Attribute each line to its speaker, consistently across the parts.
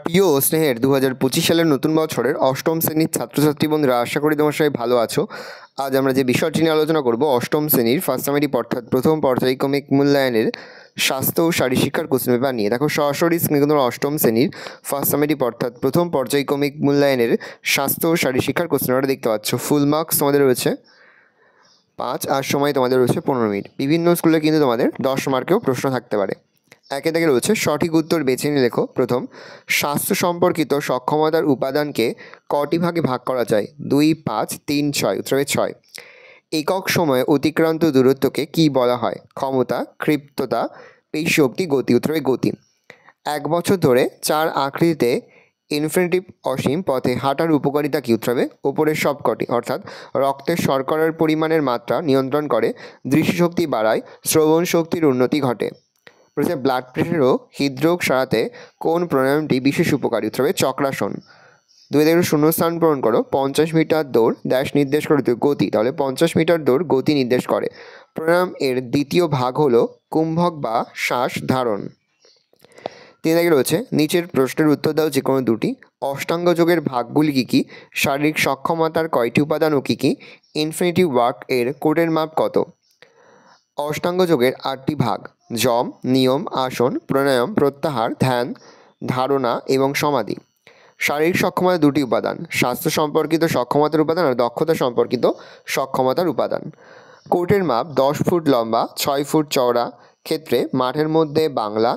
Speaker 1: প্রিয় স্নেহের 2025 সালের নতুন বছরের অষ্টম শ্রেণীর ছাত্রছাত্রী বন্ধুরা, আশা করি তোমার সবাই ভালো আছো। আজ আমরা যে বিষয়টি নিয়ে আলোচনা করব অষ্টম শ্রেণীর ফার্স্ট সামেটিভ অর্থাৎ প্রথম পর্যায়ক্রমিক মূল্যায়নের স্বাস্থ্য ও শারীরশিক্ষার কোশ্চেন পেপার নিয়ে। দেখো সরাসরি স্ক্রিনে কিন্তু অষ্টম শ্রেণীর ফার্স্ট সামেটিভ অর্থাৎ প্রথম পর্যায়ক্রমিক মূল্যায়নের স্বাস্থ্য ও শারীরশিক্ষার কোশ্চেন পেপারটা দেখতে পাচ্ছ। ফুল মার্কস তোমাদের রয়েছে 5 আর সময় তোমাদের রয়েছে 15 মিনিট। বিভিন্ন স্কুলে কিন্তু তোমাদের 10 মার্কেও প্রশ্ন থাকতে পারে। একে থেকে রয়েছে সঠিক উত্তর বেছে নিয়ে লেখো। প্রথম, স্বাস্থ্য সম্পর্কিত সক্ষমতার উপাদানকে কটি ভাগে ভাগ করা যায়? 2, 5, 3, 6। উত্তর হবে 6। একক সময়ে অতিক্রান্ত দূরত্বকে কি বলা হয়? ক্ষমতা, ক্ষিপ্রতা, পেশী, গতি। উত্তর হবে গতি। 1 বছর ধরে 4 আকৃতিতে ইনফিনিটিভ অসীম পথে হাঁটার উপকারিতা কী? উত্তর হবে ওপরের সব কটি। অর্থাৎ রক্তের শর্করার পরিমাণের মাত্রা নিয়ন্ত্রণ করে, দৃষ্টিশক্তি বাড়ায়, শ্রবণ শক্তির উন্নতি ঘটে। প্রথমে ব্লাড প্রেশার ও হৃদরোগ সারাতে কোন প্রাণায়ামটি বিশেষ উপকারী? উত্তর হবে চক্রাসন। 2 থেকে শূন্যস্থান পূরণ করো। 50 মিটার দৌড় ড্যাশ নির্দেশ করে গতি, তাহলে 50 মিটার দৌড় গতি নির্দেশ করে। প্রাণায়াম এর দ্বিতীয় ভাগ হলো কুম্ভক বা শ্বাস ধারণ। 3 থেকে রয়েছে নিচের প্রশ্নের উত্তর দাও যে কোনো দুটি। অষ্টাঙ্গ যোগের ভাগগুলি কী কী? শারীরিক সক্ষমতার কয়টি উপাদান ও কী কী? ইনফিনিটিভ ওয়ার্ক এর কোডের মাপ কত? অষ্টাঙ্গ যোগের 8টি ভাগ: যম, নিয়ম, আসন, প্রাণায়াম, প্রত্যাহার, ধ্যান, ধারণা এবং সমাধি। শারীরিক সক্ষমতার 2টি উপাদান: স্বাস্থ্য সম্পর্কিত সক্ষমতার উপাদান আর দক্ষতা সম্পর্কিত সক্ষমতার উপাদান। কোর্টের মাপ 10 ফুট লম্বা, 6 ফুট চওড়া। ক্ষেত্রে মাঠের মধ্যে বাংলা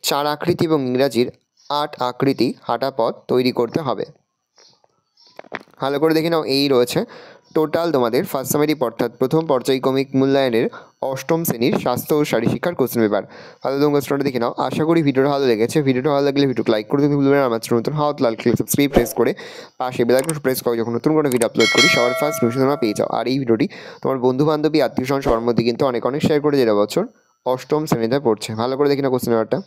Speaker 1: 4 আকৃতি এবং ইংরাজির 8 আকৃতি হাঁটা পথ তৈরি করতে হবে। ভালো করে দেখে নাও, এই রয়েছে টোটাল তোমাদের ফার্স্ট সামেটিভ অর্থাৎ প্রথম পর্যায়ক্রমিক মূল্যায়নের অষ্টম শ্রেণীর স্বাস্থ্য ও শারীরশিক্ষার কোশ্চেন পেপার। ভালো তোমরা কোশ্চেনটা দেখে নাও। আশা করি ভিডিওটা ভালো লেগেছে। ভিডিওটা ভালো লাগলে ভিডিও লাইক করে তুমি ভুলবে না। আমার নতুন হাত লাল ক্লিক সাবস্ক্রাইব প্রেস করে পাশে বেল আইকন প্রেস করো, যখন নতুন কোনো ভিডিও আপলোড করি সবার ফার্স্ট নোটিফিকেশন তোমরা পেয়ে যাও। আর এই ভিডিওটি তোমার বন্ধু বান্ধবী আত্মীয় স্বজন সবার মধ্যে কিন্তু অনেক শেয়ার করে যেটা বছর অষ্টম শ্রেণীতে পড়ছে। ভালো করে দেখে নাও কোশ্চেন পেপারটা।